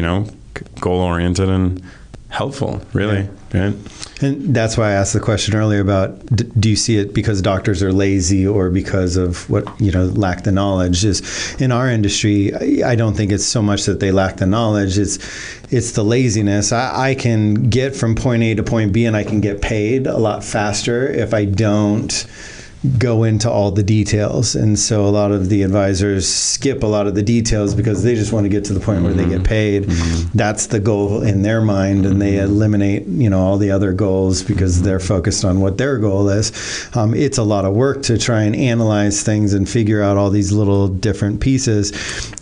goal oriented and helpful, really. Yeah. Right? And that's why I asked the question earlier about, do you see it because doctors are lazy or because of what, lack the knowledge? Is in our industry, I don't think it's so much that they lack the knowledge. It's the laziness. I can get from point A to point B, and I can get paid a lot faster if I don't go into all the details. And so a lot of the advisors skip a lot of the details because they just want to get to the point where they get paid. That's the goal in their mind, and they eliminate, all the other goals because they're focused on what their goal is. It's a lot of work to try and analyze things and figure out all these little different pieces,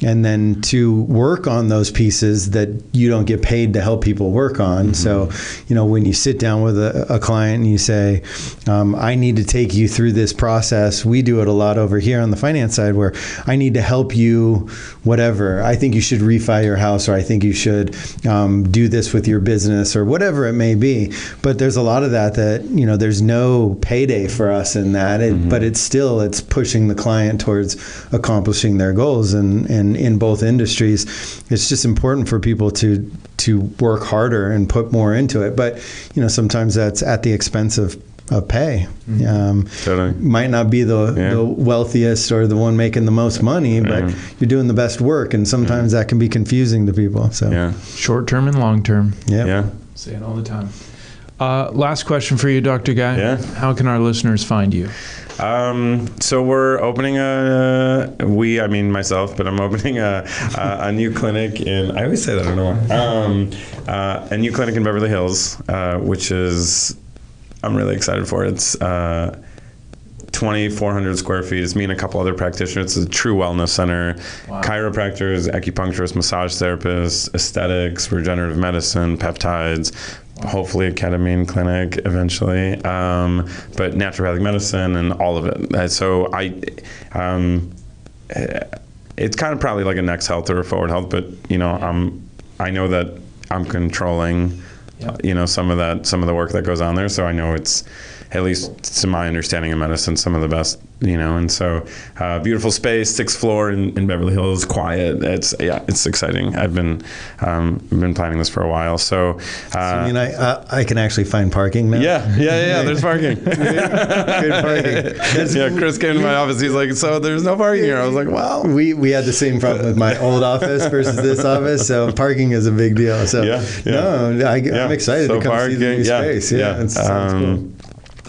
and then to work on those pieces that you don't get paid to help people work on. So, when you sit down with a client and you say, I need to take you through this process. We do it a lot over here on the finance side, where I need to help you, whatever. I think you should refi your house, or I think you should do this with your business, or whatever it may be. But there's a lot of that there's no payday for us in that, but it's pushing the client towards accomplishing their goals. And in both industries, it's just important for people to work harder and put more into it. But sometimes that's at the expense of pay. Totally. Might not be the wealthiest or the one making the most money, but you're doing the best work, and sometimes that can be confusing to people. So short term and long term. Yeah. Say it all the time. Last question for you, Dr. Guy. Yeah. How can our listeners find you? So we're opening we I mean myself, but I'm opening a new clinic in, I always say that, I don't know why, a new clinic in Beverly Hills, which is, I'm really excited for it. It's 2,400 square feet. It's me and a couple other practitioners. It's a true wellness center. Wow. Chiropractors, acupuncturists, massage therapists, aesthetics, regenerative medicine, peptides, hopefully a ketamine clinic eventually, but naturopathic medicine and all of it. So it's kind of probably like a Next Health or a Forward Health, but I know that I'm controlling, some of the work that goes on there. So I know it's, at least to my understanding of medicine, some of the best, and so beautiful space, 6th floor in Beverly Hills, quiet. It's exciting. I've been planning this for a while. So you mean I can actually find parking now? Yeah. There's parking. Good parking. Chris came to my office. He's like, so there's no parking here. I was like, well, we had the same problem with my old office versus this office. So parking is a big deal. So I'm excited to come see the new space. It sounds cool.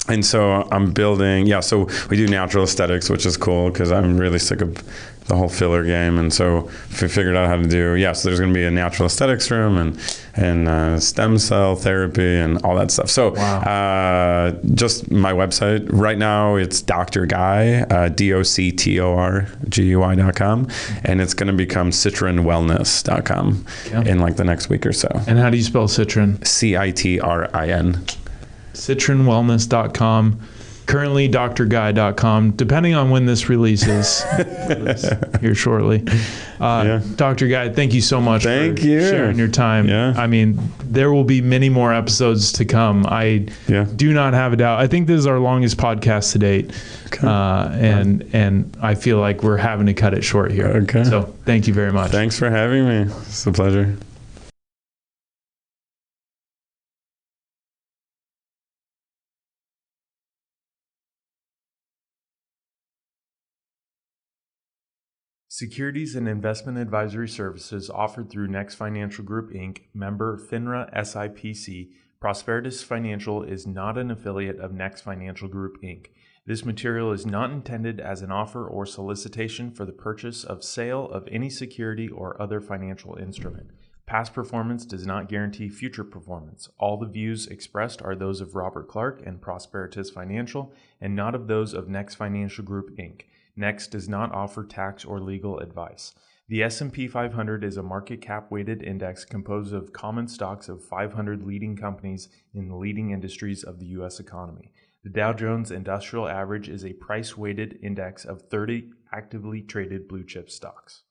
And so I'm building, so we do natural aesthetics, which is cool because I'm really sick of the whole filler game. And so we figured out how to do, so there's going to be a natural aesthetics room and stem cell therapy and all that stuff. So just my website right now, it's Dr. Guy, DoctorGui.com. And it's going to become CitrinWellness.com in like the next week or so. And how do you spell Citrin? Citrin. CitrinWellness.com, currently drguy.com, depending on when this releases here shortly. Dr. Guy, thank you so much for sharing your time. I mean, there will be many more episodes to come. I do not have a doubt. I think this is our longest podcast to date. Okay. And I feel like we're having to cut it short here. Okay. So thank you very much. Thanks for having me. It's a pleasure. Securities and investment advisory services offered through Next Financial Group, Inc., member FINRA SIPC. Prosperitas Financial is not an affiliate of Next Financial Group, Inc. This material is not intended as an offer or solicitation for the purchase of sale of any security or other financial instrument. Past performance does not guarantee future performance. All the views expressed are those of Robert Clark and Prosperitas Financial and not of those of Next Financial Group, Inc. Next does not offer tax or legal advice. The S&P 500 is a market cap weighted index composed of common stocks of 500 leading companies in the leading industries of the U.S. economy. The Dow Jones Industrial Average is a price weighted index of 30 actively traded blue chip stocks.